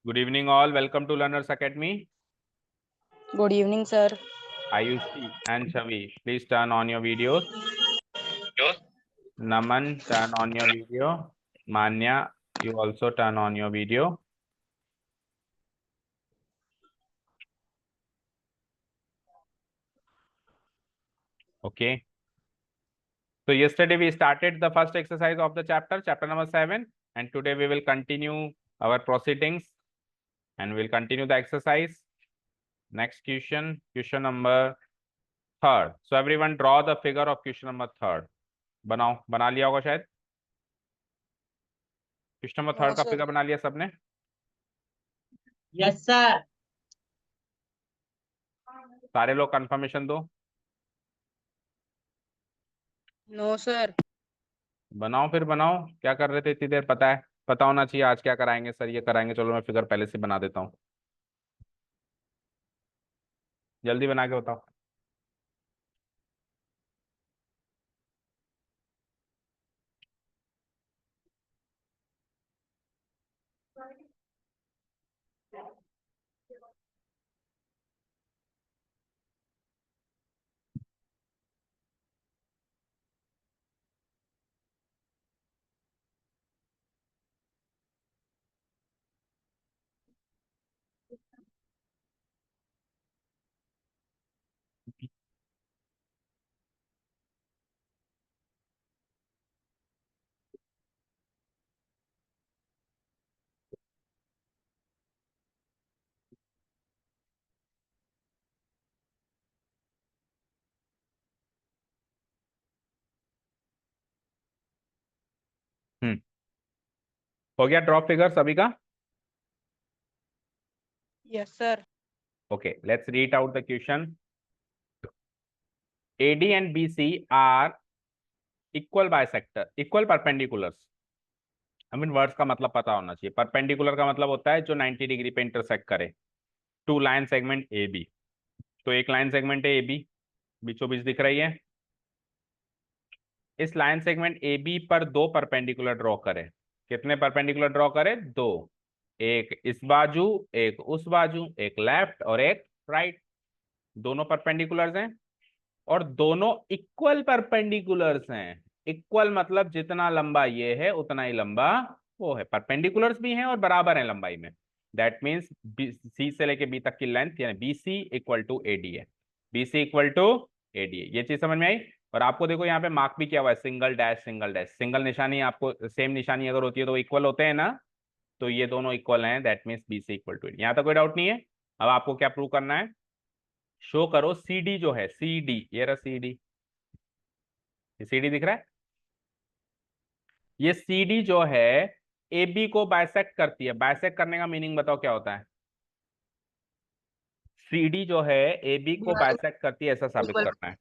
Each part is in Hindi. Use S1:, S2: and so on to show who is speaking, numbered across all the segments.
S1: Good evening all. Welcome to Learners Academy.
S2: Good evening, sir.
S1: Ayushi and Shavi, please turn on your videos. Naman, turn on your video. Manya, you also turn on your video. Okay. So yesterday we started the first exercise of the chapter number 7, and today we will continue our proceedings and we'll continue the exercise. Next question number 3rd. So everyone draw the figure of question number 3rd. बना लिया होगा शायद. क्वेश्चन नंबर 3rd का फिगर बना लिया सबने?
S3: Yes sir.
S1: सारे लोग कंफर्मेशन दो.
S2: No sir.
S1: बनाओ, फिर बनाओ. क्या कर रहे थे इतनी देर? पता होना चाहिए आज क्या कराएंगे सर, ये कराएंगे. चलो मैं फिगर पहले से बना देता हूँ. जल्दी बना के बताओ. हो गया ड्रॉप फिगर सभी का?
S2: Yes sir.
S1: Okay, let's read out the question. AD and BC are equal bisector, equal perpendiculars. I mean words का मतलब पता होना चाहिए. परपेंडिकुलर का मतलब होता है जो 90 डिग्री पे इंटरसेक्ट करे. Two line segment A B. तो एक लाइन सेगमेंट है ए बी, बीचों बीच दिख रही है. इस लाइन सेगमेंट ए बी पर दो परपेंडिकुलर ड्रॉ करें. कितने परपेंडिकुलर ड्रॉ करें? दो. एक इस बाजू, एक उस बाजू, एक लेफ्ट और एक राइट. दोनों परपेंडिकुलर्स हैं और दोनों इक्वल परपेंडिकुलर्स हैं. इक्वल मतलब जितना लंबा ये है उतना ही लंबा वो है. परपेंडिकुलर्स भी हैं और बराबर हैं लंबाई में. दैट मीन्स सी से लेके बी तक की लेंथ यानी बीसी इक्वल टू एडी है. बीसी इक्वल टू एडी है. ये चीज समझ में आई? और आपको देखो यहाँ पे मार्क भी किया हुआ है, single dash single dash. Single निशानी आपको सेम निशानी अगर होती है तो इक्वल होते हैं ना. तो ये दोनों इक्वल हैं. That means BC equal to AD. यहाँ तक कोई डाउट नहीं है? अब आपको क्या प्रूव करना है? शो करो CD जो है, CD ये रहा CD. ये CD दिख रहा है? ये CD जो है AB को बाइसेक्ट करती है. बाइसेक्ट करने का मीनिंग बताओ क्या होता है? CD जो है AB को बाइसेक्ट करती है ऐसा साबित करना है.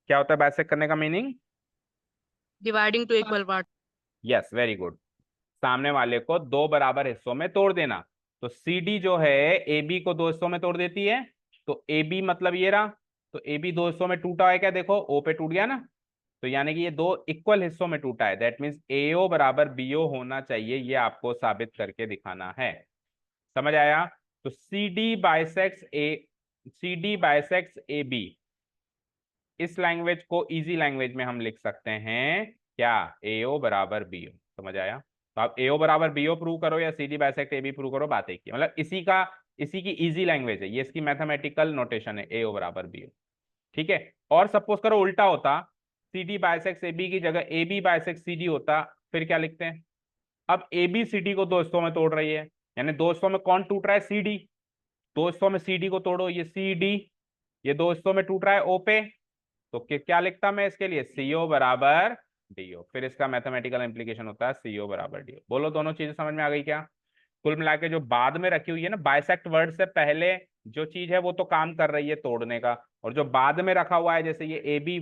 S1: क्या होता है बाइसेक्ट करने का meaning?
S2: Dividing two equal part.
S1: Yes, very good. सामने वाले को दो बराबर हिस्सों में तोड़ देना. तो CD जो है AB को दो हिस्सों में तोड़ देती है. तो AB मतलब ये रहा. तो AB दो हिस्सों में टूटा है क्या? देखो O पे टूट गया ना. तो यानी कि ये दो इक्वल हिस्सों में टूटा है. दैट मीन्स AO बराबर BO होना चाहिए. ये आपको साबित करके दिखाना है. समझ आया? तो CD बाइसेक्स AB. इस लैंग्वेज को इजी लैंग्वेज में हम लिख सकते हैं क्या? AO बराबर BO. समझ आया? तो आप AO बराबर BO प्रूव करो या CD बाइसेक्ट AB प्रूव करो, बात एक ही. मतलब इसी की इजी लैंग्वेज है ये. इसकी मैथमेटिकल नोटेशन है AO बराबर BO. ठीक है. और सपोज करो उल्टा होता, CD बाइसेक्स AB की जगह AB बाइसेक्स CD होता, फिर क्या लिखते हैं? अब AB CD को दो हिस्सों में तोड़ रही है, यानी दो हिस्सों में कौन टूट रहा है? CD. दो हिस्सों में CD को तोड़ो, ये CD. ये दो हिस्सों में टूट रहा है O पे. तो क्या लिखता मैं इसके लिए? CO बराबर DO. फिर इसका मैथमेटिकल इंप्लीकेशन होता है CO बराबर DO. बोलो दोनों चीजें समझ में आ गई क्या? कुल मिला के जो बाद में रखी हुई है ना, बाइसेक्ट वर्ड से पहले जो चीज है वो तो काम कर रही है तोड़ने का, और जो बाद में रखा हुआ है जैसे ये AB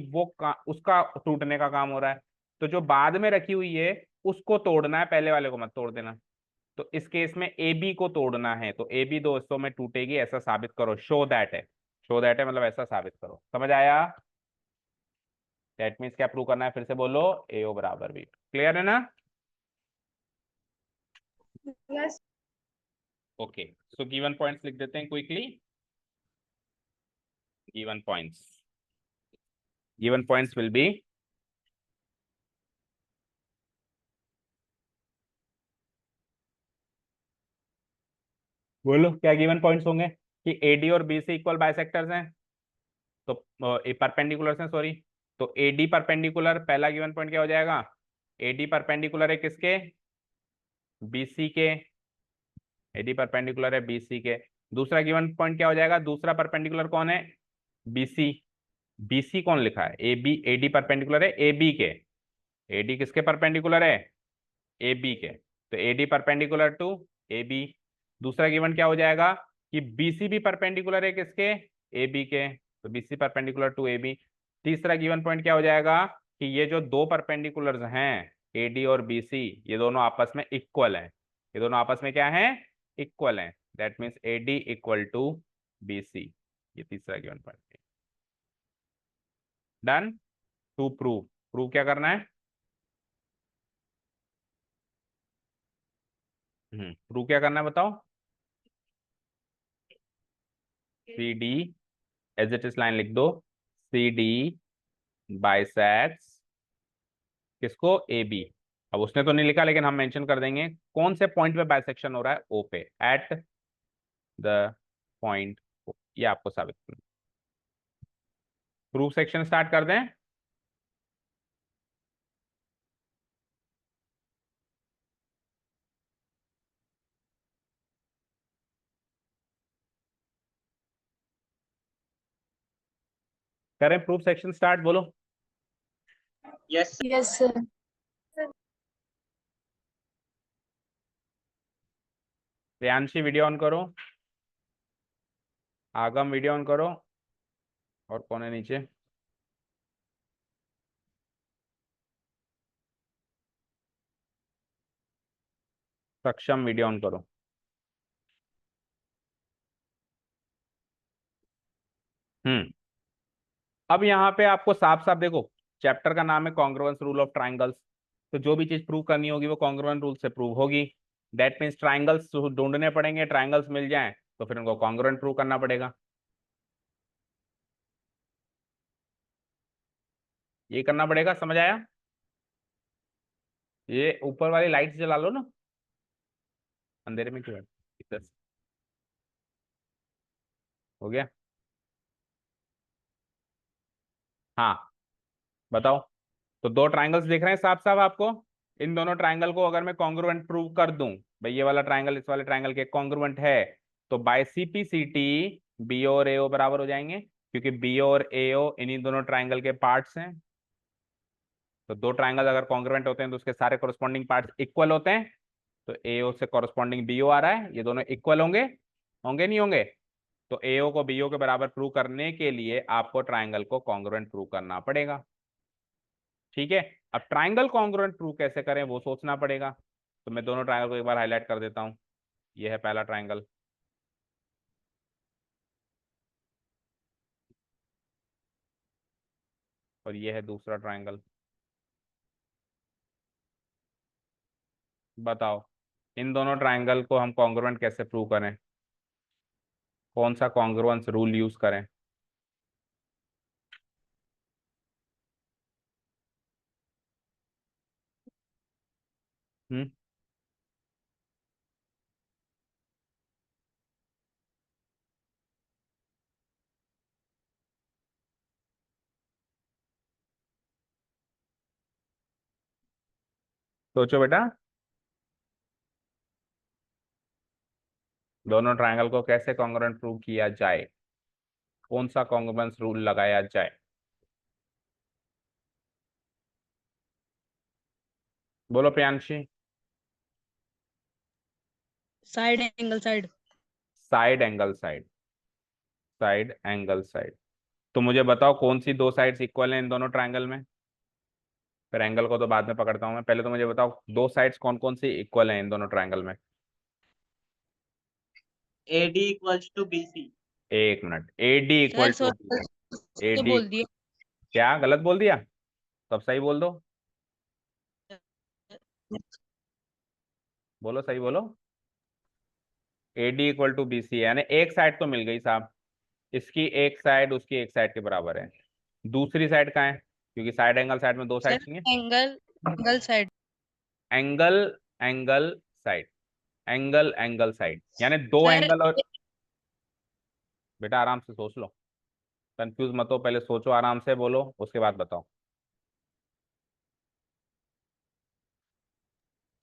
S1: उसका टूटने का काम हो रहा है. तो जो बाद में रखी हुई है उसको तोड़ना है, पहले वाले को मत तोड़ देना. तो इस केस में AB को तोड़ना है, तो AB दो हिस्सों में टूटेगी ऐसा साबित करो. शो दैट है. शो दैट है मतलब ऐसा साबित करो. समझ आया? दैट मीन्स क्या प्रूव करना है? फिर से बोलो. AO बराबर BO. क्लियर है ना?
S2: Yes.
S1: Okay, so given points लिख देते हैं quickly. Given points will be, बोलो क्या गिवन पॉइंट्स होंगे? कि एडी और बीसी इक्वल बाइसेक्टर्स हैं, तो परपेंडिकुलर हैं, सॉरी। तो एडी परपेंडिकुलर, पहला गिवन पॉइंट क्या हो जाएगा? एडी परपेंडिकुलर है किसके? बीसी के। एडी परपेंडिकुलर है बीसी के। दूसरा गिवन पॉइंट क्या हो जाएगा? दूसरा परपेंडिकुलर कौन है? बीसी। बीसी कौन लिखा है? ए बी, एडी परपेंडिकुलर है ए बी के। एडी किसके परपेंडिकुलर है? ए बी के। तो AD perpendicular to A B. दूसरा गिवन क्या हो जाएगा? कि बीसी भी परपेंडिकुलर है किसके? ए बी के। तो BC perpendicular to A B. तीसरा गिवन पॉइंट क्या हो जाएगा? कि ये जो दो परपेंडिकुलर्स हैं एडी और बीसी, ये दोनों आपस में इक्वल हैं। ये दोनों आपस में क्या है? इक्वल हैं। That means AD equal to BC. ये तीसरा given point. Done. To prove, prove क्या करना है? प्रूव क्या करना है बताओ? C D, as it is line लिख दो। सी डी बाइसेक्ट्स किसको? A B. अब उसने तो नहीं लिखा, लेकिन हम मेंशन कर देंगे कौन से पॉइंट पे बाइसेक्शन हो रहा है? ओ पे, एट द पॉइंट। ये आपको साबित करना। प्रूफ सेक्शन स्टार्ट कर दें। करें प्रूफ सेक्शन स्टार्ट, बोलो।
S3: Yes
S4: yes sir.
S1: Priyanshi video on करो। आगम वीडियो ऑन करो। और कौन है नीचे? सक्षम वीडियो ऑन करो। अब यहाँ पे आपको साफ साफ देखो, चैप्टर का नाम है कॉन्ग्रुएंस रूल ऑफ ट्राइंगल्स। तो जो भी चीज प्रूव करनी होगी वो कॉन्ग्रुएंट रूल से प्रूव होगी। दैट मीन्स ट्राइंगल्स ढूंढने पड़ेंगे, ट्राइंगल्स मिल जाएं तो फिर उनको कॉन्ग्रुएंट प्रूव करना पड़ेगा। ये करना पड़ेगा, समझ आया? ये ऊपर वाली लाइट जला लो ना, अंधेरे में क्यों है? इधर से। हो गया? हाँ, बताओ। तो दो ट्राइंगल्स दिख रहे हैं साफ साफ आपको। इन दोनों ट्राइंगल को अगर मैं कॉन्ग्रुएंट प्रूव कर दूं, भाई ये वाला ट्राइंगल इस वाले ट्राइंगल के कॉन्ग्रुएंट है, तो बाय सीपीसीटी बी और एओ बराबर हो जाएंगे, क्योंकि बी और एओ इन्हीं दोनों ट्राइंगल के पार्ट्स हैं। तो दो ट्राइंगल अगर कॉन्ग्रुएंट होते हैं तो उसके सारे कोरस्पॉन्डिंग पार्ट्स इक्वल होते हैं। तो एओ से कॉरस्पॉन्डिंग बीओ आ रहा है, ये दोनों इक्वल होंगे। होंगे नहीं होंगे? तो एओ को बीओ के बराबर प्रूव करने के लिए आपको ट्राइंगल को कॉन्ग्रुएंट प्रूव करना पड़ेगा। ठीक है। अब ट्राइंगल कॉन्ग्रुएंट प्रूव कैसे करें वो सोचना पड़ेगा। तो मैं दोनों ट्राइंगल को एक बार हाईलाइट कर देता हूं। ये है पहला ट्राइंगल, और ये है दूसरा ट्राइंगल। बताओ इन दोनों ट्राइंगल को हम कॉन्ग्रुएंट कैसे प्रूव करें? कौन सा कॉन्ग्रुएंस रूल यूज करें? हम्म सोचो बेटा, दोनों ट्राइंगल को कैसे कॉन्ग्रुएंट प्रूव किया जाए? कौन सा कॉन्ग्रुएंस रूल लगाया जाए? बोलो Priyanshi.
S2: Side angle side.
S1: Side angle side. Side angle side. तो मुझे बताओ कौन सी दो साइड्स इक्वल हैं इन दोनों ट्राइंगल में? फिर एंगल को तो बाद में पकड़ता हूं मैं, पहले तो मुझे बताओ दो साइड्स कौन कौन सी इक्वल हैं इन दोनों ट्राइंगल में?
S3: AD equals to BC.
S1: एक minute, AD equal
S2: sir
S1: to,
S2: sorry, तो
S1: एडी,
S2: बोल दिया।
S1: क्या गलत बोल दिया? तब सही बोल दो। बोलो, सही बोलो। A D equal to B C, यानी एक साइड तो मिल गई साहब, इसकी एक साइड उसकी एक साइड के बराबर है। दूसरी साइड कहाँ है, क्योंकि साइड एंगल साइड में दो
S2: सर
S1: साइड चाहिए।
S2: Angle angle side.
S1: Angle angle side, angle angle side, यानी दो
S2: सर
S1: एंगल। और बेटा आराम से सोच लो, कंफ्यूज मत हो, पहले सोचो, आराम से बोलो, उसके बाद बताओ।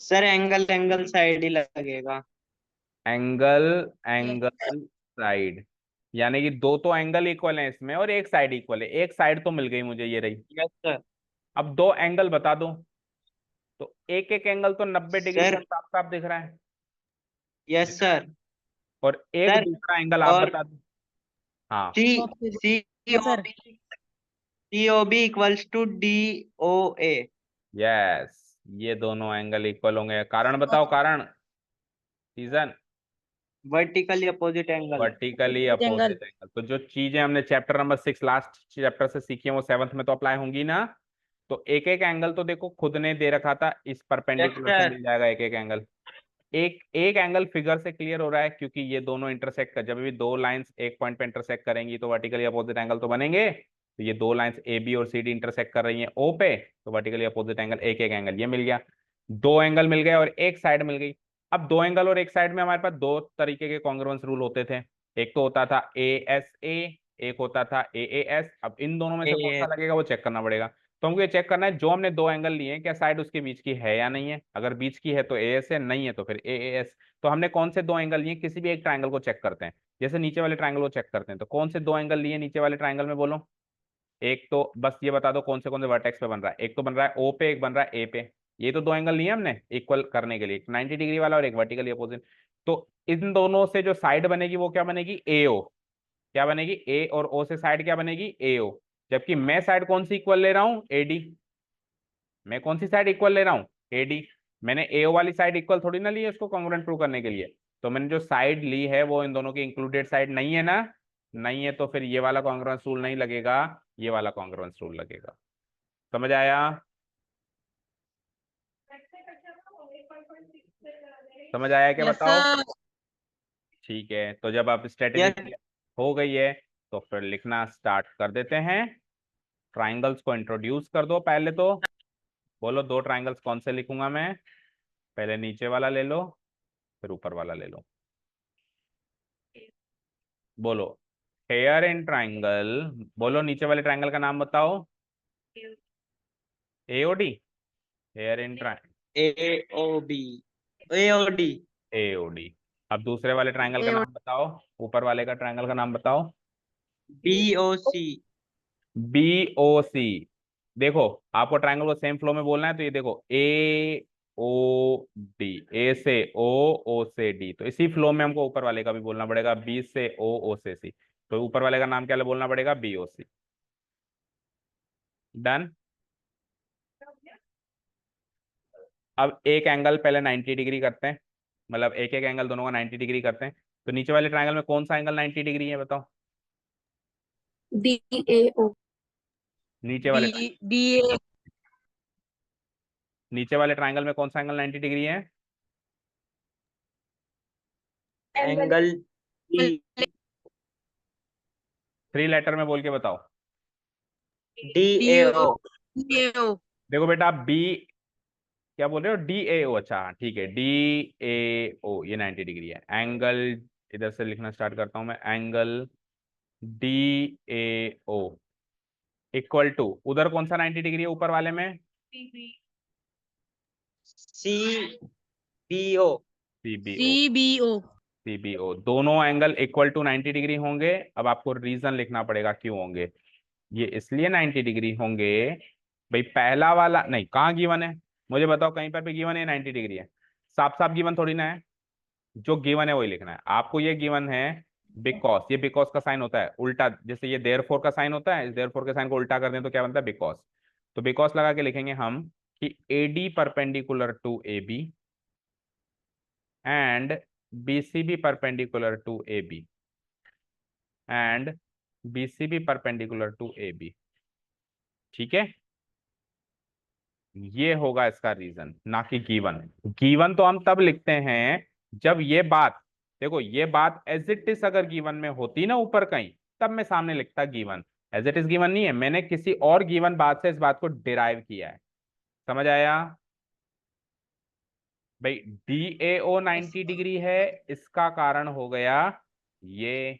S3: सर एंगल एंगल साइड ही लगेगा।
S1: एंगल
S2: यस
S1: एंगल साइड, यानी कि दो तो एंगल इक्वल है इसमें और एक साइड इक्वल है, एक साइड तो मिल गई मुझे, ये रही।
S3: Yes sir.
S1: अब दो एंगल बता दो, तो एक एक एंगल तो 90 डिग्री का
S3: सर
S1: साफ साफ दिख रहा है,
S3: यस सर।
S1: और एक
S3: सर
S1: दूसरा एंगल आप
S3: और
S1: बता दो। हाँ,
S3: C
S2: sir
S3: C O B, C O B equals to D O A.
S1: Yes, ये दोनों एंगल इक्वल होंगे, कारण बताओ, कारण, reason.
S3: Vertically opposite angle.
S1: Vertically
S2: angle.
S1: Opposite angle, तो जो चीजें हमने चैप्टर नंबर 6 लास्ट चैप्टर से सीखी है वो 7th में तो अप्लाई होंगी ना। तो एक एक एंगल तो देखो खुद ने दे रखा था, इस
S3: यस
S1: परपेंडिकुलर से
S3: सर।
S1: मिल जाएगा एक एक एंगल। एक एक एंगल फिगर से क्लियर हो रहा है, क्योंकि ये दोनों इंटरसेक्ट कर, जब भी दो लाइंस एक पॉइंट पे इंटरसेक्ट करेंगी तो वर्टिकली अपोजिट एंगल तो बनेंगे। तो ये दो लाइंस ए बी और सी डी इंटरसेक्ट कर रही हैं ओ पे, तो वर्टिकली अपोजिट एंगल, एक एक एंगल ये मिल गया। दो एंगल मिल गए और एक साइड मिल गई। अब दो एंगल और एक साइड में हमारे पास दो तरीके के कॉन्ग्रुएंस रूल होते थे। एक तो होता था ए एस ए, एक होता था ए ए एस। अब इन दोनों में से कौन सा
S3: ए
S1: लगेगा वो चेक करना पड़ेगा। तो हमको ये चेक करना है, जो हमने दो एंगल लिए हैं क्या साइड उसके बीच की है या नहीं है। अगर बीच की है तो ए एस है, नहीं है तो फिर ए ए एस। तो हमने कौन से दो एंगल लिए, किसी भी एक ट्राइंगल को चेक करते हैं, जैसे नीचे वाले ट्राइंगल को चेक करते हैं। तो कौन से दो एंगल लिए नीचे वाले ट्राइंगल में बोलो। एक तो बस ये बता दो कौन से वर्टेक्स पे बन रहा है, एक तो बन रहा है ओ पे, एक बन रहा है ए पे। ये तो दो एंगल लिए हमने इक्वल करने के लिए, एक 90 डिग्री वाला और एक वर्टिकली अपोजिट। तो इन दोनों से जो साइड बनेगी वो क्या बनेगी, ए ओ। क्या बनेगी, ए और ओ से साइड क्या बनेगी, ए ओ। जबकि मैं साइड कौन सी इक्वल ले रहा हूँ, एडी। मैं कौन सी साइड इक्वल ले रहा हूँ, एडी। मैंने एओ वाली साइड इक्वल थोड़ी ना ली है उसको कॉन्ग्रुएंट प्रूव करने के लिए। तो मैंने जो साइड ली है वो इन दोनों की इंक्लूडेड साइड नहीं है ना, नहीं है, तो फिर ये वाला कॉन्ग्रुएंस रूल नहीं लगेगा, ये वाला कॉन्ग्रुएंस रूल लगेगा। समझ आया, समझ आया क्या
S2: यस
S1: बताओ।
S2: सर।
S1: ठीक है, तो जब आप स्ट्रेटेजी
S3: यस
S1: हो गई है तो फिर लिखना स्टार्ट कर देते हैं। ट्राइंगल्स को इंट्रोड्यूस कर दो पहले तो। बोलो दो ट्राइंगल्स कौन से लिखूंगा मैं, पहले नीचे वाला ले लो फिर ऊपर वाला ले लो। बोलो हेयर इन ट्राइंगल, बोलो नीचे वाले ट्राइंगल का नाम बताओ, AOD. Here in triangle,
S3: A O B, A O D,
S1: AOD. अब दूसरे वाले ट्राइंगल का
S2: ए
S1: नाम बताओ, ऊपर वाले का ट्राइंगल का नाम बताओ,
S3: B O C.
S1: B O सी। देखो आपको ट्राइंगल को सेम फ्लो में बोलना है, तो ये देखो ए ओ डी, ए से ओ, ओ से डी, तो इसी फ्लो में हमको ऊपर वाले का भी बोलना पड़ेगा, बी से ओ, ओ से सी। तो ऊपर वाले का नाम क्या बोलना पड़ेगा, बी ओ सी। डन। अब एक एंगल पहले 90 डिग्री करते हैं, मतलब एक एक एंगल दोनों का 90 डिग्री करते हैं। तो नीचे वाले ट्राइंगल में कौन सा एंगल 90 डिग्री है बताओ,
S2: डी ए ओ।
S1: नीचे
S2: बी
S1: वाले
S2: बी ए
S1: नीचे वाले ट्राइंगल में कौन सा एंगल 90 डिग्री है,
S3: एंगल डी,
S1: 3 लेटर में बोल के बताओ।
S3: D
S2: D
S3: A
S2: O
S3: O.
S2: D A O.
S1: देखो बेटा बी, क्या बोल रहे हो, डी ए ओ, अच्छा हाँ, ठीक है, डी ए ओ ये 90 डिग्री है एंगल। इधर से लिखना स्टार्ट करता हूं मैं, angle D A O equal to, उधर कौन सा 90 डिग्री है ऊपर वाले में,
S3: C B O.
S1: C B
S2: C
S1: O.
S2: B O.
S1: C B O, दोनों एंगल इक्वल टू 90 डिग्री होंगे। अब आपको रीजन लिखना पड़ेगा क्यों होंगे। ये इसलिए 90 डिग्री होंगे, भाई पहला वाला नहीं, कहाँ गिवन है मुझे बताओ, कहीं पर भी गिवन है 90 डिग्री है, साफ साफ गिवन थोड़ी ना है। जो गिवन है वही लिखना है आपको। ये गिवन है बिकॉज, ये बिकॉज का साइन होता है उल्टा, जैसे ये देयरफॉर का साइन होता है, इस देयरफॉर के साइन को उल्टा कर दें तो क्या बनता है, बिकॉज। तो बिकॉज लगा के लिखेंगे हम कि A D perpendicular to A B and B C B perpendicular to A B and B C B perpendicular to A B. ठीक है, ये होगा इसका रीजन, ना कि गिवन। गिवन तो हम तब लिखते हैं जब ये बात देखो ये बात एज इट इज अगर गिवन में होती ना ऊपर कहीं, तब मैं सामने लिखता given. As it is given नहीं है, मैंने किसी और गिवन बात से इस बात को डिराइव किया है। समझ आया भाई? DAO 90 डिग्री है, इसका कारण हो गया ये,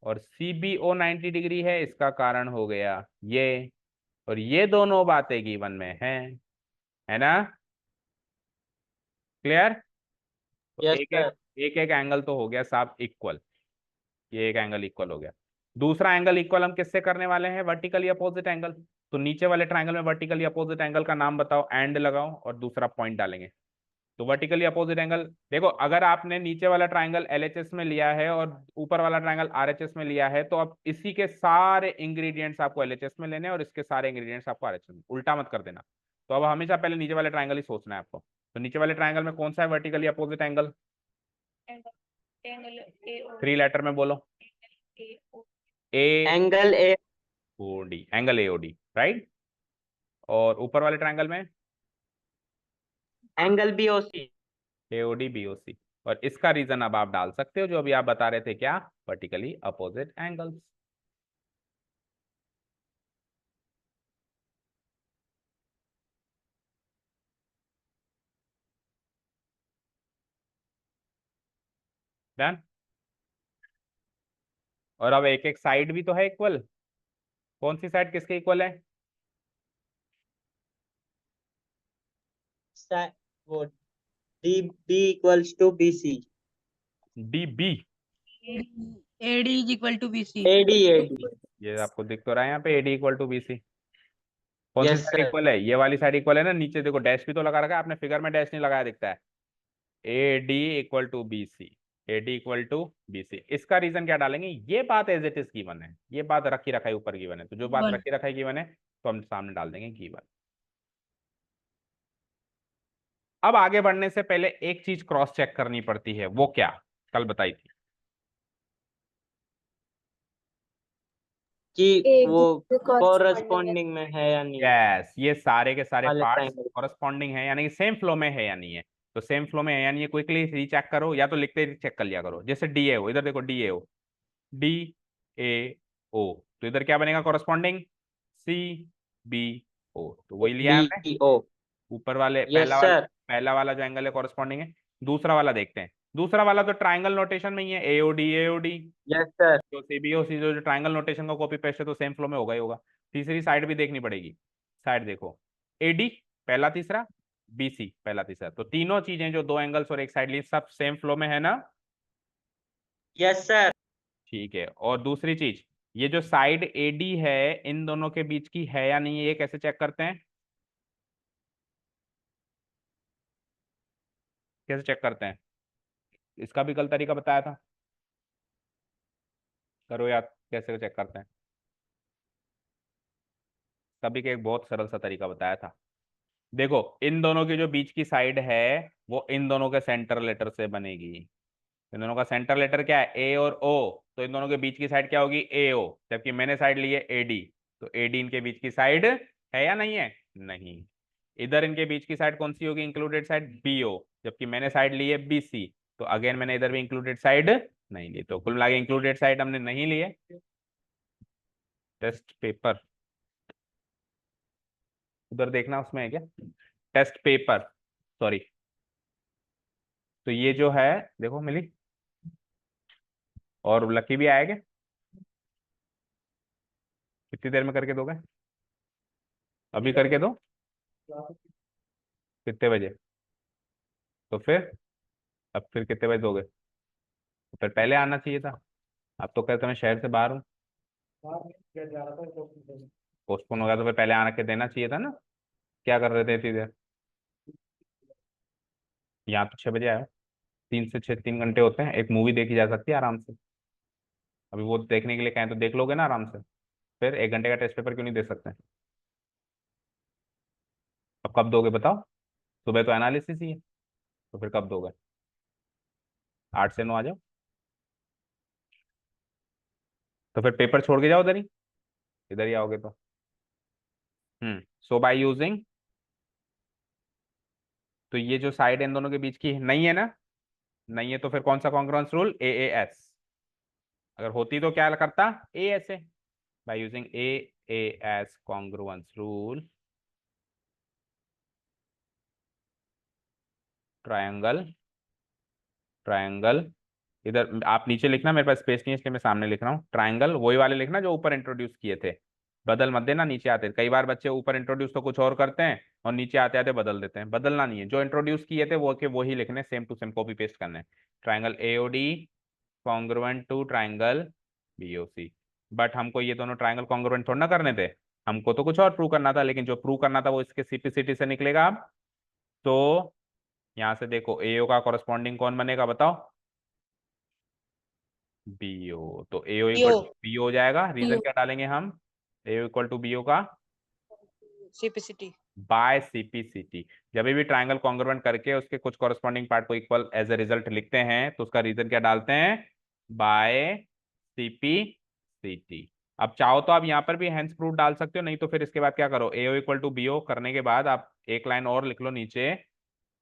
S1: और CBO 90 डिग्री है, इसका कारण हो गया ये, और ये दोनों बातें गिवन में है ना? क्लियर? तो
S3: यस
S1: एक
S3: सर।
S1: एक एक एक एंगल तो हो गया साहब इक्वल, ये एक एंगल इक्वल हो गया। दूसरा एंगल इक्वल हम किससे करने वाले हैं? Vertically opposite angle. तो नीचे वाले ट्रायंगल में वर्टिकली अपोजिट एंगल का नाम बताओ, एंड लगाओ और दूसरा पॉइंट डालेंगे। तो वर्टिकली अपोजिट एंगल, देखो अगर आपने नीचे वाला ट्रायंगल LHS में लिया है और ऊपर वाला ट्रायंगल RHS में लिया है, तो अब इसी के सारे इंग्रेडिएंट्स आपको LHS में लेने हैं और इसके सारे इंग्रेडिएंट्स आपको RHS में, उल्टा मत कर देना। तो अब हमेशा पहले नीचे वाले ट्रायंगल ही सोचना है आपको। तो नीचे वाले ट्रायंगल में कौन सा है vertically opposite angle?
S2: Angle AO
S1: 3 letter में बोलो।
S2: AO
S3: angle A
S1: AOD, angle AOD, right. और ऊपर वाले ट्रायंगल में
S3: एंगल BOC।
S1: AOD BOC। और इसका रीजन अब आप डाल सकते हो जो अभी आप बता रहे थे, क्या? Vertically opposite angles. डन। और अब एक एक साइड भी तो है इक्वल। कौन सी साइड किसके इक्वल है?
S3: वो DB equals to BC।
S1: DB।
S2: AD is equal to BC।
S3: AD।
S1: ये आपको दिख तो रहा है यहाँ पे, AD इक्वल टू BC। कौन सी
S3: यस
S1: साइड
S3: सर।
S1: इक्वल है? ये वाली साइड इक्वल है ना। नीचे देखो डैश भी तो लगा रखा है आपने, फिगर में डैश नहीं लगाया, दिखता है AD equal to BC। AD equal to BC, इसका रीजन क्या डालेंगे? ये बात एज इट इज गिवन है, ये बात रखी रखाई ऊपर गिवन है, तो जो बात
S2: 1
S1: रखी रखाई गिवन है तो हम सामने डाल देंगे गिवन। अब आगे बढ़ने से पहले एक चीज क्रॉस चेक करनी पड़ती है, वो क्या? कल बताई थी
S3: कि
S2: एक
S3: वो
S2: जो corresponding
S3: कॉरस्पॉन्डिंग में है या नहीं
S1: यस, ये सारे के सारे
S3: वाले
S1: पार्ट्स
S3: ट्रायंगल।
S1: कॉरस्पॉन्डिंग है, यानी कि सेम फ्लो में है या नहीं है। तो सेम फ्लो में है या नहीं है, क्विकली रीचेक करो, या तो लिखते ही चेक कर लिया करो। जैसे DAO, इधर देखो DAO, DAO, तो इधर क्या बनेगा? कॉरस्पॉन्डिंग CBO, तो वही लिया है हमने।
S3: BO।
S1: ऊपर वाले
S3: यस सर।
S1: पहला वाला जो एंगल है कॉरस्पॉन्डिंग है। दूसरा वाला देखते हैं। दूसरा वाला तो ट्राइंगल नोटेशन में ही है, AOD।
S3: Yes sir.
S1: तो CBOC जो ट्राइंगल नोटेशन का कॉपी पेस्ट है, तो सेम फ्लो में होगा ही होगा। तीसरी साइड भी देखनी पड़ेगी। साइड देखो, AD पहला तीसरा, BC पहला तीसरा, तो तीनों चीजें जो दो एंगल्स और एक साइड ली, सब सेम फ्लो में है ना?
S3: Yes sir.
S1: ठीक है। और दूसरी चीज, ये जो साइड AD है, इन दोनों के बीच की है या नहीं है, ये कैसे चेक करते हैं? कैसे चेक करते हैं? इसका भी कल तरीका बताया था, करो याद कैसे चेक करते हैं। तभी के एक बहुत सरल सा तरीका बताया था। देखो इन दोनों की जो बीच की साइड है, वो इन दोनों के सेंटर लेटर से बनेगी। इन दोनों का सेंटर लेटर क्या है? A और O। तो इन दोनों के बीच की साइड क्या होगी? AO। जबकि मैंने साइड ली है AD, तो AD इनके बीच की साइड है या नहीं है? नहीं। इधर इनके बीच की साइड कौन सी होगी? Included side BO। जबकि मैंने साइड ली है BC, तो अगेन मैंने इधर भी इंक्लूडेड साइड नहीं ली, तो कुल मिला के इंक्लूडेड साइड हमने नहीं ली है। टेस्ट पेपर उधर देखना, उसमें है क्या? Test paper, sorry. तो ये जो है, देखो मिली। और लकी भी आएगा। कितनी देर में करके दोगे? अभी करके दो। कितने बजे? तो फिर अब फिर कितने बजे दोगे? तो फिर पहले आना चाहिए था। अब तो कहते मैं शहर से बाहर हूँ। पोस्टपोन हो गया तो फिर पहले आना के देना चाहिए था ना। क्या कर रहे थे इतनी देर? यहाँ तो 6 बजे आयो। 3 से 6 3 घंटे होते हैं, एक मूवी देखी जा सकती है आराम से। अभी वो देखने के लिए कहें तो देख लोगे ना आराम से। फिर 1 घंटे का टेस्ट पेपर क्यों नहीं दे सकते? अब कब दोगे बताओ? सुबह तो एनालिसिस ही है, तो फिर कब दोगे? 8 से 9 आ जाओ। तो फिर पेपर छोड़ के जाओ उधर ही, इधर ही आओगे तो। सो बाय यूजिंग, तो ये जो साइड इन दोनों के बीच की नहीं है ना, नहीं है तो फिर कौन सा congruence rule, A A S. अगर होती तो क्या करता, ए ऐसे, by using A A S congruence rule, triangle triangle, इधर आप नीचे लिखना, मेरे पास स्पेस नहीं है इसलिए मैं सामने लिख रहा हूँ। ट्रायंगल वही वाले लिखना जो ऊपर इंट्रोड्यूस किए थे, बदल मत देना नीचे आते। कई बार बच्चे ऊपर इंट्रोड्यूस तो कुछ और करते हैं और नीचे आते आते बदल देते हैं, बदलना नहीं है, जो इंट्रोड्यूस किए थे वो के वही लिखने, same to same copy paste करने। Triangle AOD congruent to triangle BOC. But हमको ये दोनों ट्रायंगल कॉन्ग्रुएंट थोड़ा ना करने थे, हमको तो कुछ और प्रूव करना था, लेकिन जो प्रूव करना था वो इसके सीपीसीटी से निकलेगा। अब तो यहां से देखो एओ का कॉरेस्पॉन्डिंग कौन बनेगा बताओ, बीओ। तो एओ इक्वल
S2: बीओ
S1: बी हो जाएगा, रीजन
S2: बीओ
S1: क्या डालेंगे हम, एओ इक्वल टू बीओ का
S2: सीपीसीटी।
S1: By CPCT. जब भी ट्रायंगल कॉन्ग्रुएंट करके उसके कुछ कॉरेस्पॉन्डिंग पार्ट को इक्वल एज ए रिजल्ट लिखते हैं तो उसका रीजन क्या डालते हैं, बाय सीपीसीटी। अब चाहो तो आप यहाँ पर भी हेंस प्रूफ डाल सकते हो, नहीं तो फिर इसके बाद क्या करो, एओ इक्वल टू बीओ करने के बाद आप एक लाइन और लिख लो नीचे,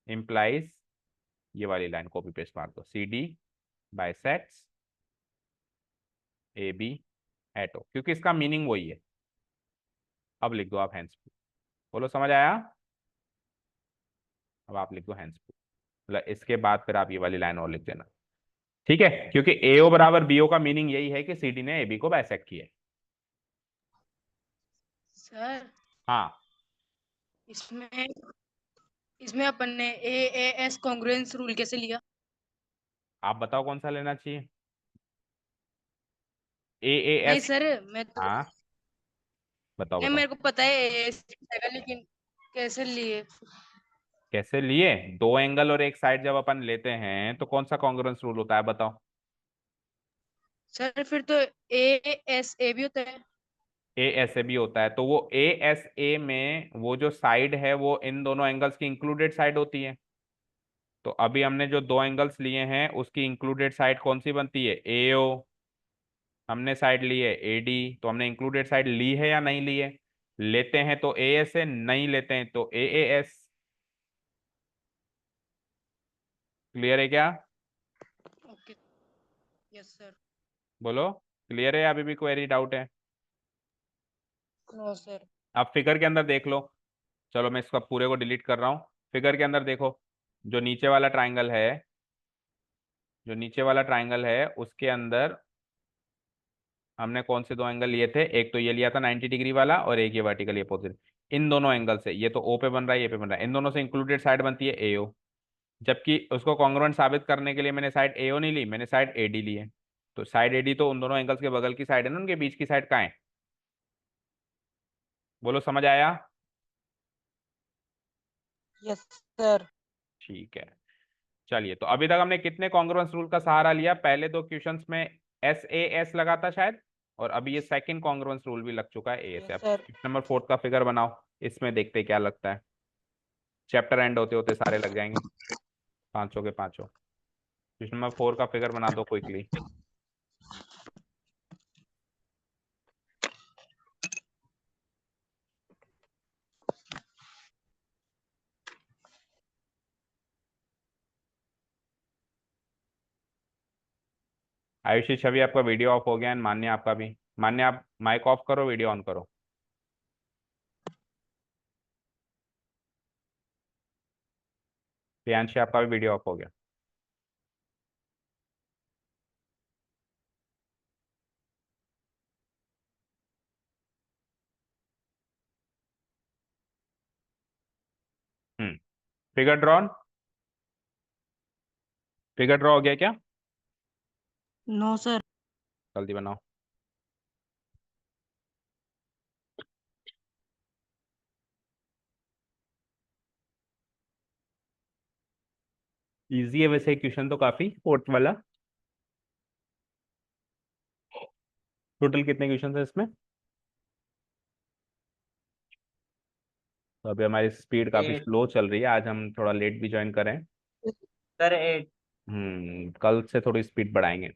S1: इम्प्लाइज, ये वाली लाइन कॉपी पेस्ट मार दो, C D bisects A B at O, क्योंकि इसका मीनिंग वही है। अब लिख दो आप हैंड्स प्रूफ, बोलो समझ आया। अब आप लिख दो हैंड्स प्रूफ, मतलब इसके बाद फिर आप ये वाली लाइन और लिख देना, ठीक है, क्योंकि एओ बराबर बीओ का मीनिंग यही है कि सीडी ने एबी को बाइसेक्ट किया है।
S2: सर
S1: हाँ,
S2: इसमें इसमें अपन ने ए ए एस कॉन्ग्रुएंस रूल कैसे लिया?
S1: आप बताओ कौन सा लेना चाहिए, ए ए
S2: नहीं
S1: एस।
S2: सर, मैं तो
S1: हाँ बताओ
S2: नहीं,
S1: बताओ।
S2: मेरे को पता है एएस लेकिन कैसे लिए?
S1: कैसे लिए, दो एंगल और एक साइड जब अपन लेते हैं तो कौन सा कॉन्ग्रुएंस रूल होता है बताओ।
S2: सर फिर तो ए एस ए भी होता है।
S1: ए एस ए भी होता है, तो वो ए एस ए में वो जो साइड है वो इन दोनों एंगल्स की इंक्लूडेड साइड होती है। तो अभी हमने जो दो एंगल्स लिए हैं उसकी इंक्लूडेड साइड कौन सी बनती है, एओ। हमने साइड ली है एडी, तो हमने इंक्लूडेड साइड ली है या नहीं ली है, लेते हैं तो ए एस है, नहीं लेते हैं तो ए एस। क्लियर है क्या,
S2: ओके। Yes sir.
S1: बोलो क्लियर है, अभी भी क्वेरी डाउट है।
S2: No sir.
S1: अब फिगर के अंदर देख लो, चलो मैं इसका पूरे को डिलीट कर रहा हूँ। फिगर के अंदर देखो, जो नीचे वाला ट्राइंगल है, जो नीचे वाला ट्राइंगल है उसके अंदर हमने कौन से दो एंगल लिए थे, एक तो ये लिया था 90 डिग्री वाला और एक ये वर्टिकली अपोजिट। इन दोनों एंगल से, ये तो ओ पे बन रहा है ये पे बन रहा है, इन दोनों से इंक्लूडेड साइड बनती है एओ। जबकि उसको कॉन्ग्रुएंट साबित करने के लिए मैंने साइड एओ नहीं ली, मैंने साइड एडी ली है। तो साइड एडी तो उन दोनों एंगल्स के बगल की साइड है ना, उनके बीच की साइड कहाँ है, बोलो समझ आया।
S2: Yes sir.
S1: ठीक है, चलिए तो अभी तक हमने कितने कॉन्ग्रुएंस रूल का सहारा लिया, पहले दो क्वेश्चंस में एस ए एस लगा था शायद, और अभी ये सेकंड कॉन्ग्रुएंस रूल भी लग चुका है ए एस।
S2: यस
S1: अब
S2: सर।
S1: क्वेश्चन नंबर 4 का फिगर बनाओ, इसमें देखते हैं क्या लगता है, चैप्टर एंड होते होते सारे लग जाएंगे, पांचों के पांचों। क्वेश्चन नंबर 4 का फिगर बना दो क्विकली। आयुषी छवि आपका वीडियो ऑफ हो गया एंड मान्य आपका भी, मान्य आप माइक ऑफ करो, वीडियो ऑन करो। प्रियांशी आपका भी वीडियो ऑफ हो गया। फिगर ड्रॉन, फिगर ड्रॉ हो गया क्या,
S2: नो सर।
S1: जल्दी बनाओ। इजी है वैसे क्वेश्चन तो काफी, फोर्थ वाला। टोटल कितने क्वेश्चन है इसमें, तो अभी हमारी स्पीड काफी
S3: एट
S1: स्लो चल रही है, आज हम थोड़ा लेट भी ज्वाइन करें।
S3: सर 8।
S1: कल से थोड़ी स्पीड बढ़ाएंगे।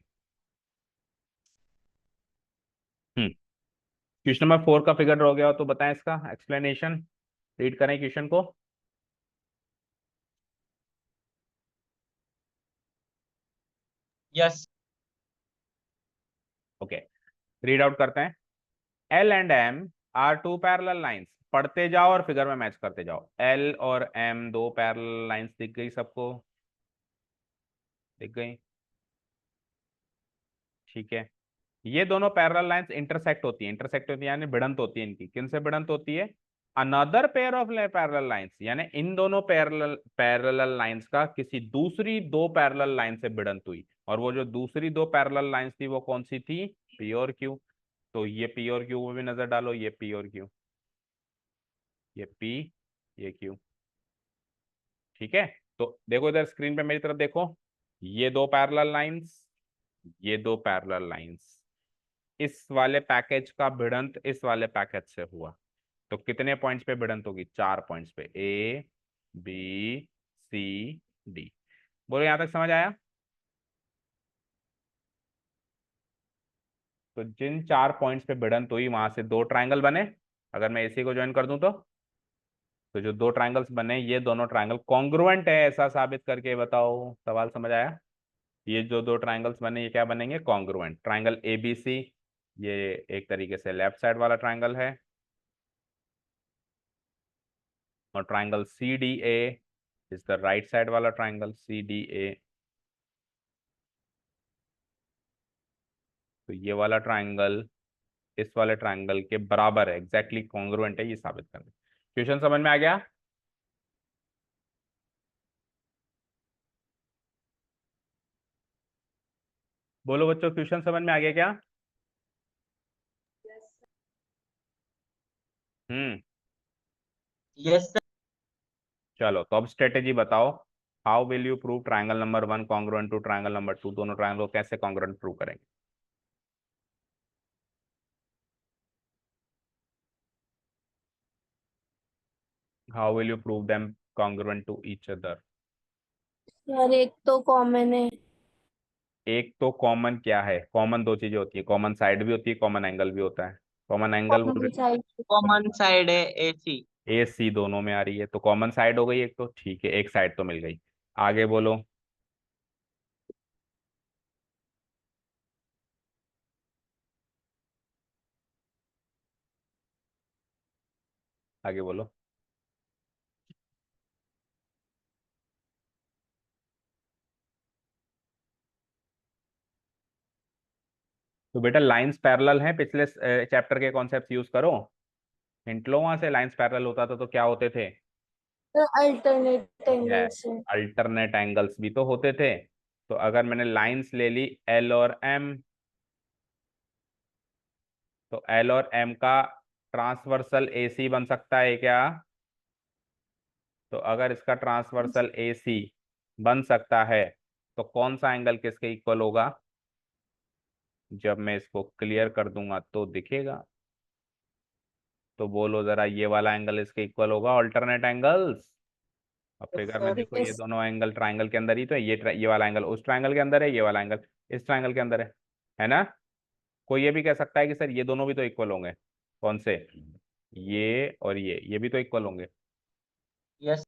S1: क्वेश्चन नंबर 4 का फिगर ड्रॉ गया हो तो बताएं इसका एक्सप्लेनेशन, रीड करें क्वेश्चन को।
S3: यस।
S1: ओके, रीड आउट करते हैं। L and M are two parallel lines. पढ़ते जाओ और फिगर में मैच करते जाओ। एल और एम दो पैरेलल लाइंस दिख गई सबको? दिख गई, ठीक है। ये दोनों पैरेलल लाइंस इंटरसेक्ट होती है यानी भिड़ंत होती है इनकी। किन से भिड़ंत होती है? Another pair of parallel lines, यानी इन दोनों पैरेलल लाइंस का किसी दूसरी दो पैरेलल लाइन से भिड़ंत हुई। और वो जो दूसरी दो पैरेलल लाइंस थी वो कौन सी थी? पी और क्यू। तो ये पी और क्यू में भी नजर डालो, ये पी और क्यू, ये पी, ये क्यू, ठीक है। तो देखो इधर स्क्रीन पे मेरी तरफ देखो, ये दो पैरेलल लाइंस, ये दो पैरेलल लाइंस, इस वाले पैकेज का भिड़ंत इस वाले पैकेज से हुआ। तो कितने पॉइंट्स पे भिड़ंत होगी? 4 पॉइंट्स पे, ए बी सी डी। बोलो यहां तक समझ आया? तो जिन 4 पॉइंट्स पे भिड़ंत हुई वहां से दो ट्रायंगल बने। अगर मैं इसी को ज्वाइन कर दूं तो जो दो ट्रायंगल्स बने ये दोनों ट्रायंगल कॉन्ग्रुएंट है, ऐसा साबित करके बताओ। सवाल समझ आया? ये जो दो ट्रायंगल्स बने ये क्या बनेंगे? कॉन्ग्रुएंट। ट्रायंगल एबीसी ये एक तरीके से लेफ्ट साइड वाला ट्रायंगल है, और triangle C D A is the right side वाला ट्रायंगल सी डी ए। तो ये वाला ट्रायंगल इस वाले ट्रायंगल के बराबर है, एग्जैक्टली कॉन्ग्रुएंट है, ये साबित करना। क्वेश्चन समझ में आ गया? बोलो बच्चों, क्वेश्चन समझ में आ गया क्या? Hmm,
S3: yes sir.
S1: चलो तो अब स्ट्रेटेजी बताओ। How will you prove triangle number 1 congruent to triangle number 2? दोनों ट्रायंगल को कैसे कॉन्ग्रुएंट प्रूव करेंगे? How will you prove them congruent to each other?
S4: यार एक तो कॉमन है।
S1: एक तो कॉमन क्या है? कॉमन दो चीजें होती है, कॉमन साइड भी होती है, कॉमन एंगल भी होता है। कॉमन एंगल बोल
S4: कॉमन
S1: रहे,
S4: साइड।
S3: कॉमन साइड है AC।
S1: ए सी दोनों में आ रही है तो कॉमन साइड हो गई एक, तो ठीक है, एक साइड तो मिल गई। आगे बोलो। आगे बोलो। तो बेटा लाइंस पैरेलल हैं, पिछले चैप्टर के कॉन्सेप्ट यूज करो। हिंट लो वहां से, लाइंस पैरेलल होता था तो क्या होते थे?
S4: अल्टरनेट एंगल
S1: यस,
S4: से।
S1: अल्टरनेट एंगल्स भी तो होते थे। तो अगर मैंने लाइंस ले ली एल और एम, तो एल और एम का ट्रांसवर्सल एसी बन सकता है क्या? तो अगर इसका ट्रांसवर्सल एसी बन सकता है तो कौन सा एंगल किसके इक्वल होगा? जब मैं इसको क्लियर कर दूंगा तो दिखेगा। तो बोलो जरा, ये वाला एंगल इसके इक्वल होगा, अल्टरनेट एंगल्स। अब फिगर में देखो ये
S4: यस।
S1: दोनों एंगल ट्रायंगल के अंदर ही तो है, ये वाला एंगल उस ट्रायंगल के अंदर है, ये वाला एंगल इस ट्रायंगल के अंदर है ना? कोई ये भी कह सकता है कि सर ये दोनों भी तो इक्वल होंगे। कौन से? ये और ये भी तो इक्वल होंगे।
S3: यस।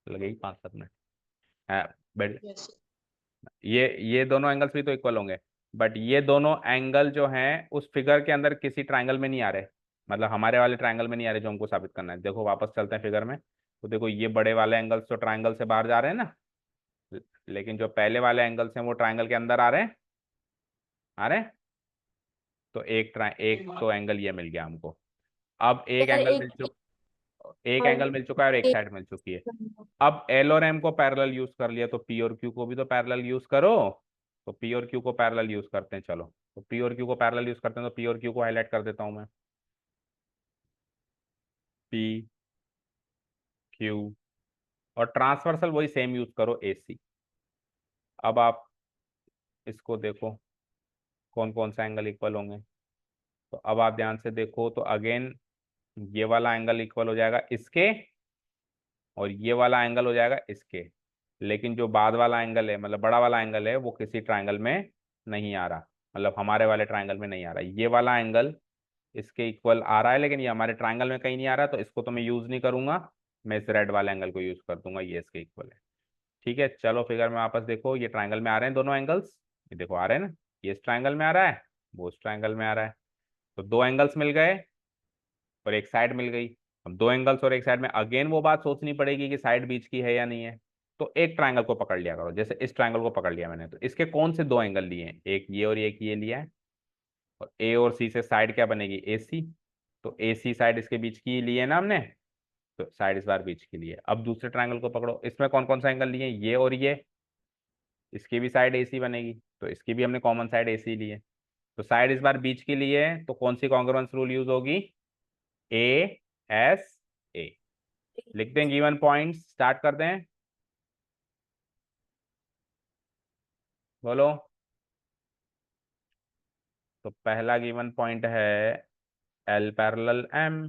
S1: लगेगी 5-7 मिनट। हाँ, बट
S2: यस
S1: ये दोनों एंगल्स भी तो इक्वल होंगे। बट ये दोनों एंगल जो हैं उस फिगर के अंदर किसी ट्रायंगल में नहीं आ रहे, मतलब हमारे वाले ट्रायंगल में नहीं आ रहे जो हमको साबित करना है। देखो वापस चलते हैं फिगर में, तो देखो ये बड़े वाले एंगल्स तो ट्रायंगल से बाहर जा रहे हैं ना, लेकिन जो पहले वाले एंगल्स हैं वो ट्रायंगल के अंदर आ रहे हैं, आ रहे हैं। तो एक तो एंगल ये मिल गया हमको। अब
S4: यार एक
S1: एक
S4: और
S1: एंगल मिल चुका है और एक
S4: एक
S1: साइड मिल चुकी है। अब एल और एम को पैरेलल यूज कर लिया तो पी और क्यू को भी तो पैरेलल यूज करो। तो पी और क्यू को पैरेलल यूज करते हैं, चलो। तो पी और क्यू को पैरेलल यूज करते हैं, तो पी और क्यू को हाईलाइट कर देता हूं मैं, पी क्यू। और ट्रांसवर्सल वही सेम यूज करो, ए सी। अब आप इसको देखो कौन कौन सा एंगल इक्वल होंगे। तो अब आप ध्यान से देखो तो अगेन ये वाला एंगल इक्वल हो जाएगा इसके, और ये वाला एंगल हो जाएगा इसके। लेकिन जो बाद वाला एंगल है, मतलब बड़ा वाला एंगल है, वो किसी ट्रायंगल में नहीं आ रहा, मतलब हमारे वाले ट्रायंगल में नहीं आ रहा। ये वाला एंगल इसके इक्वल आ रहा है, लेकिन ये हमारे ट्रायंगल में कहीं नहीं आ रहा, तो इसको तो मैं यूज नहीं करूंगा। मैं इस रेड वाले एंगल को यूज कर दूंगा, ये इसके इक्वल है। ठीक है, चलो फिगर में वापस देखो, ये ट्रायंगल में आ रहे हैं दोनों एंगल्स। ये देखो आ रहे हैं ना, ये इस ट्रायंगल में आ रहा है, वो उस ट्रायंगल में आ रहा है, तो दो एंगल्स मिल गए और एक साइड मिल गई। अब दो एंगल्स और एक साइड में अगेन वो बात सोचनी पड़ेगी कि साइड बीच की है या नहीं है। तो एक ट्रायंगल को पकड़ लिया करो, जैसे इस ट्रायंगल को पकड़ लिया मैंने, तो इसके कौन से दो एंगल लिए हैं, एक ये और एक ये लिया है, और ए और सी से साइड क्या बनेगी, ए सी। तो ए सी साइड इसके बीच की ली है ना हमने, तो साइड इस बार बीच की ली है। अब दूसरे ट्रायंगल को पकड़ो, इसमें कौन कौन सा एंगल लिए, ये और ये, इसकी भी साइड ए सी बनेगी, तो इसकी भी हमने कॉमन साइड ए सी ली है। तो साइड इस बार बीच की लिए है, तो कौन सी कॉन्ग्रुएंस रूल यूज होगी, ए एस ए। लिखते हैं गिवन पॉइंट्स, स्टार्ट कर दें, बोलो। तो पहला गिवन पॉइंट है एल पैरेलल एम।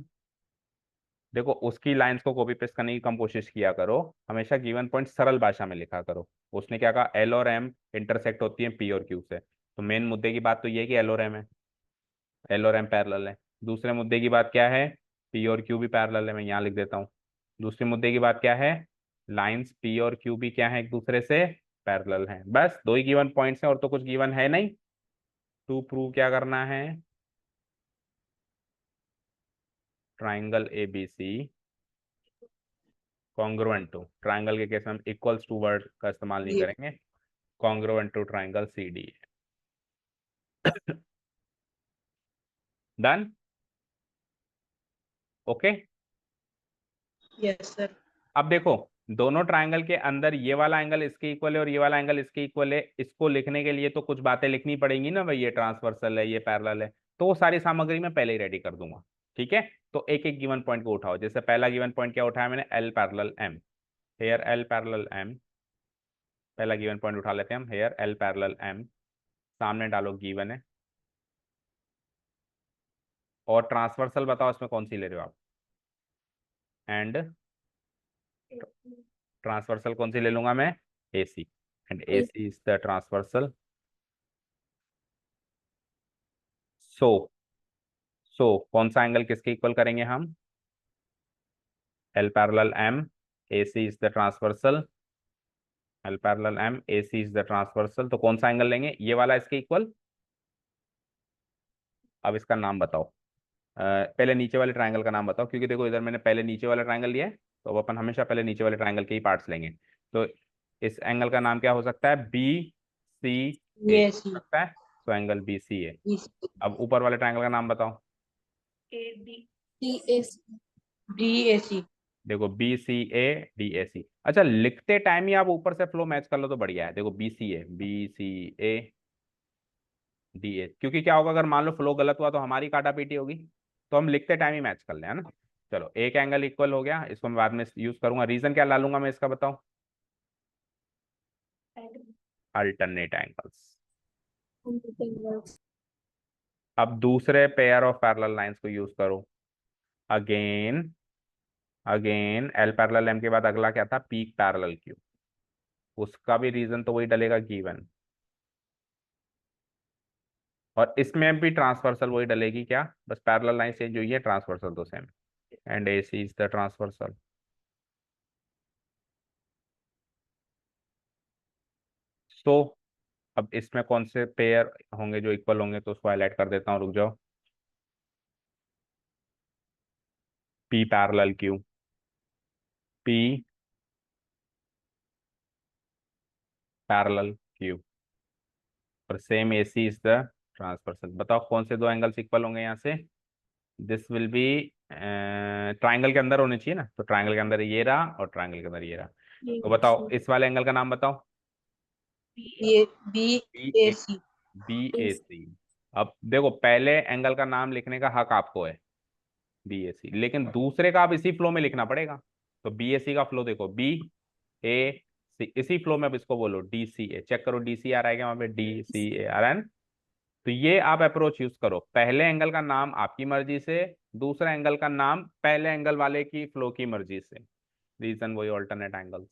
S1: देखो उसकी लाइंस को कॉपी पेस्ट करने की कम कोशिश किया करो, हमेशा गिवन पॉइंट सरल भाषा में लिखा करो। उसने क्या कहा, एल और एम इंटरसेक्ट होती है पी और क्यू से, तो मेन मुद्दे की बात तो ये है कि एल और एम है, एल और एम पैरेलल है। दूसरे मुद्दे की बात क्या है, पी और क्यू भी पैरेलल है, मैं यहाँ लिख देता हूँ। दूसरे मुद्दे की बात क्या है, लाइंस पी और क्यू भी क्या है, एक दूसरे से पैरेलल हैं। बस दो ही गिवन पॉइंट्स हैं और तो कुछ गिवन है नहीं। टू प्रूव क्या करना है, triangle A B C congruent to, triangle के केस में हम इक्वल्स टू वर्ड का इस्तेमाल नहीं करेंगे, congruent to triangle C D. Done, okay.
S2: Yes sir.
S1: अब देखो दोनों ट्राइंगल के अंदर ये वाला एंगल इसके इक्वल है और ये वाला एंगल इसके इक्वल है, इसको लिखने के लिए तो कुछ बातें लिखनी पड़ेंगी ना भाई, ये ट्रांसवर्सल है, ये पैरेलल है, तो वो सारी सामग्री मैं पहले ही रेडी कर दूंगा। ठीक है, तो एक एक गिवन पॉइंट को उठाओ। जैसे पहला गिवन पॉइंट क्या उठाया मैंने, L parallel M, here L parallel M. पहला गिवन पॉइंट उठा लेते हैं हम, हेयर एल पैरेलल एम, सामने डालो गिवन है, और ट्रांसवर्सल बताओ इसमें कौन सी ले रहे हो आप, एंड ट्रांसवर्सल कौन सी ले लूंगा मैं, A C, and A C is the transversal. So so कौन सा एंगल किसके इक्वल करेंगे हम, L parallel M, A C is the transversal, L parallel M, A C is the transversal, तो कौन सा एंगल लेंगे, ये वाला इसके इक्वल। अब इसका नाम बताओ, पहले नीचे वाले ट्रायंगल का नाम बताओ, क्योंकि देखो इधर मैंने पहले नीचे वाला ट्रायंगल लिया है, तो अब अपन हमेशा पहले नीचे वाले ट्रायंगल के ही पार्ट्स लेंगे। तो इस एंगल का नाम क्या हो सकता है, बी सी ए
S2: ये सी,
S1: हो सकता है, तो एंगल बी सी ए।
S2: इस
S1: अब ऊपर वाले ट्रायंगल का नाम बताओ,
S2: A B
S4: DAC
S2: D A C.
S1: देखो B C A D A सी। अच्छा लिखते टाइम ही आप ऊपर से फ्लो मैच कर लो तो बढ़िया है, देखो B C A D A, क्योंकि क्या होगा अगर मान लो फ्लो गलत हुआ तो हमारी काटा पीटी होगी, तो हम लिखते टाइम ही मैच कर लें, है ना। चलो एक एंगल इक्वल हो गया, इसको मैं बाद में यूज करूंगा, रीजन क्या डालूंगा मैं इसका बताओ, अल्टरनेट एंगल्स। अब दूसरे पेयर ऑफ पैरेलल लाइंस को यूज करो, again again L parallel M के बाद अगला क्या था, पीक पैरेलल क्यू, उसका भी रीजन तो वही डलेगा गिवन, और इसमें भी ट्रांसवर्सल वही डलेगी, क्या बस पैरेलल लाइन चेंज हुई है, ट्रांसवर्सल तो same, and A C is the transversal. So अब इसमें कौन से पेयर होंगे जो इक्वल होंगे, तो उसको हाईलाइट कर देता हूँ, रुक जाओ, P parallel Q, P parallel Q, और same A C is the transversal. बताओ कौन से दो एंगल्स इक्वल होंगे यहाँ से, दिस विल बी, ट्राइंगल के अंदर होने चाहिए ना, तो ट्राइंगल के अंदर ये रहा और ट्राइंगल के अंदर ये रहा, तो बताओ इस वाले एंगल का नाम बताओ,
S2: ये बी ए सी।
S1: बी ए सी। अब देखो पहले एंगल का नाम लिखने का हक आपको है, बी ए सी, लेकिन दूसरे का आप इसी फ्लो में लिखना पड़ेगा। तो बी ए सी का फ्लो देखो, बी ए सी, इसी फ्लो में अब इसको बोलो डी सी ए, चेक करो डी सी आ रहा है क्या वहां पे, डी सी ए आ रहा है ना? तो ये आप अप्रोच यूज करो, पहले एंगल का नाम आपकी मर्जी से, दूसरा एंगल का नाम पहले एंगल वाले की फ्लो की मर्जी से, रीजन वही ऑल्टरनेट एंगल्स।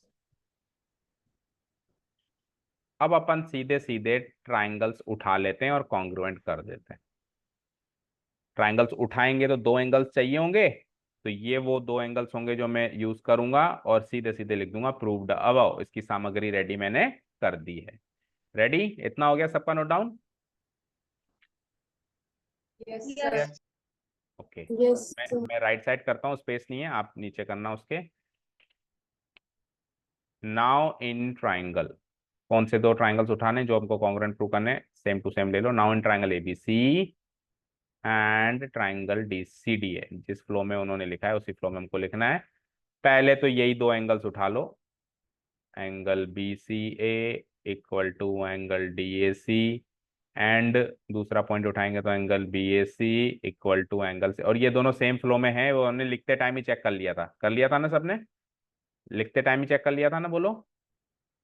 S1: अब अपन सीधे सीधे ट्राइंगल्स उठा लेते हैं और कॉन्ग्रुएंट कर देते हैं। ट्राइंगल्स उठाएंगे तो दो एंगल्स चाहिए होंगे, तो ये वो दो एंगल्स होंगे जो मैं यूज करूंगा, और सीधे सीधे लिख दूंगा प्रूव्ड। अब आओ इसकी सामग्री रेडी मैंने कर दी है। रेडी? इतना हो गया सबका note down?
S2: Yes.
S1: Okay,
S4: yes
S1: मैं राइट साइड करता हूँ, स्पेस नहीं है, आप नीचे करना उसके। नाउ इन ट्राइंगल, कौन से दो ट्राइंगल्स उठाने जो हमको कॉन्ग्रुएंट प्रूव करने? सेम टू सेम ले लो। Now in triangle ABC and triangle DCDA, जिस फ्लो में उन्होंने लिखा है उसी फ्लो में हमको लिखना है। पहले तो यही दो एंगल्स उठा लो, angle BCA equal to angle DAC, and दूसरा पॉइंट उठाएंगे तो angle BAC equal to angle से, और ये दोनों सेम फ्लो में है, वो हमने लिखते टाइम ही चेक कर लिया था ना सबने? लिखते टाइम ही चेक कर लिया था ना? बोलो,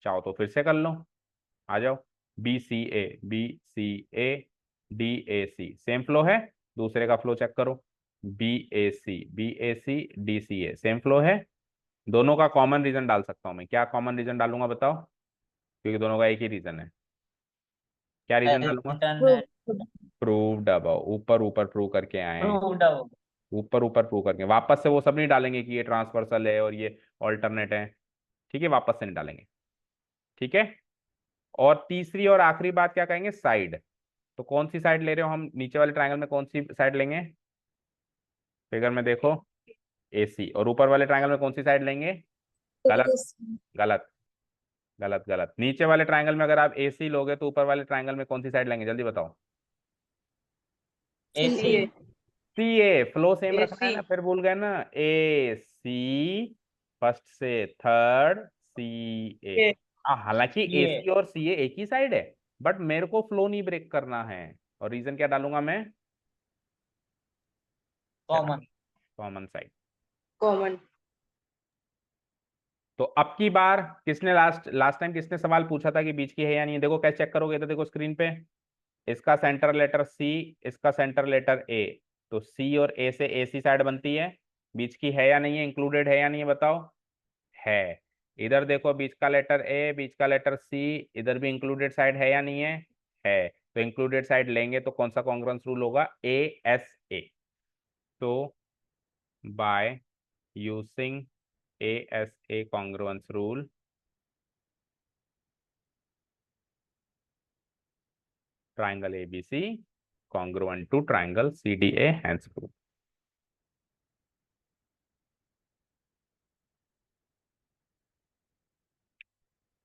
S1: चाहो तो फिर से कर लो, आ जाओ। BCA DAC सेम फ्लो है, दूसरे का फ्लो चेक करो। BAC DCA सेम फ्लो है। दोनों का कॉमन रीजन डाल सकता हूं मैं, क्या कॉमन रीजन डालूंगा बताओ? क्योंकि दोनों का एक ही रीजन है, क्या रीजन डालूंगा? प्रूव्ड अबव, ऊपर ऊपर प्रूव करके आए हैं, ऊपर ऊपर प्रूव करके। वापस से वो सब नहीं डालेंगे कि ये ट्रांसवर्सल है और ये ऑल्टरनेट है, ठीक है? वापस से नहीं डालेंगे, ठीक है? और तीसरी और आखिरी बात क्या कहेंगे? साइड। तो कौन सी साइड ले रहे हो हम नीचे वाले ट्रायंगल में? कौन सी साइड लेंगे? फिगर में देखो, AC। और ऊपर वाले ट्रायंगल में कौन सी साइड लेंगे? गलत गलत गलत गलत। नीचे वाले ट्रायंगल में अगर आप AC लोगे तो ऊपर वाले ट्रायंगल में कौन सी साइड लेंगे? जल्दी बताओ।
S3: AC।
S1: CA। फ्लो सेम रखना है
S2: AC।
S1: ना, फिर भूल गए ना? AC फर्स्ट से थर्ड CA। हालांकि AC और CA एक ही साइड है, बट मेरे को फ्लो नहीं ब्रेक करना है। और रीजन क्या डालूंगा मैं? Common side.
S2: कॉमन।
S1: तो अब की बार किसने लास्ट टाइम किसने सवाल पूछा था कि बीच की है या नहीं है? देखो कैसे चेक करोगे, तो देखो स्क्रीन पे, इसका सेंटर लेटर C, इसका सेंटर लेटर A, तो C और A से AC साइड बनती है, बीच की है या नहीं है? इंक्लूडेड है या नहीं है बताओ? है। इधर देखो, बीच का लेटर A, बीच का लेटर C, इधर भी इंक्लूडेड साइड है या नहीं है? है। तो इंक्लूडेड साइड लेंगे तो कौन सा कॉन्ग्रुएंस रूल होगा? ASA। तो by using ASA congruence rule, triangle ABC congruent to triangle CDA, hence proof।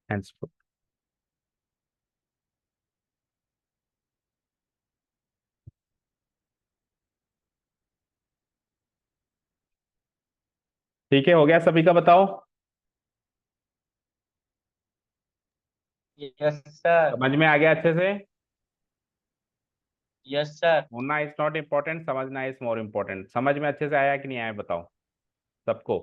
S1: hence proof। ठीक है, हो गया सभी का? बताओ,
S3: यस सर।
S1: समझ में आ गया अच्छे से?
S3: Yes sir.
S1: होना इज नॉट इम्पोर्टेंट, समझना इज मोर इम्पोर्टेंट। समझ में अच्छे से आया कि नहीं आया बताओ सबको?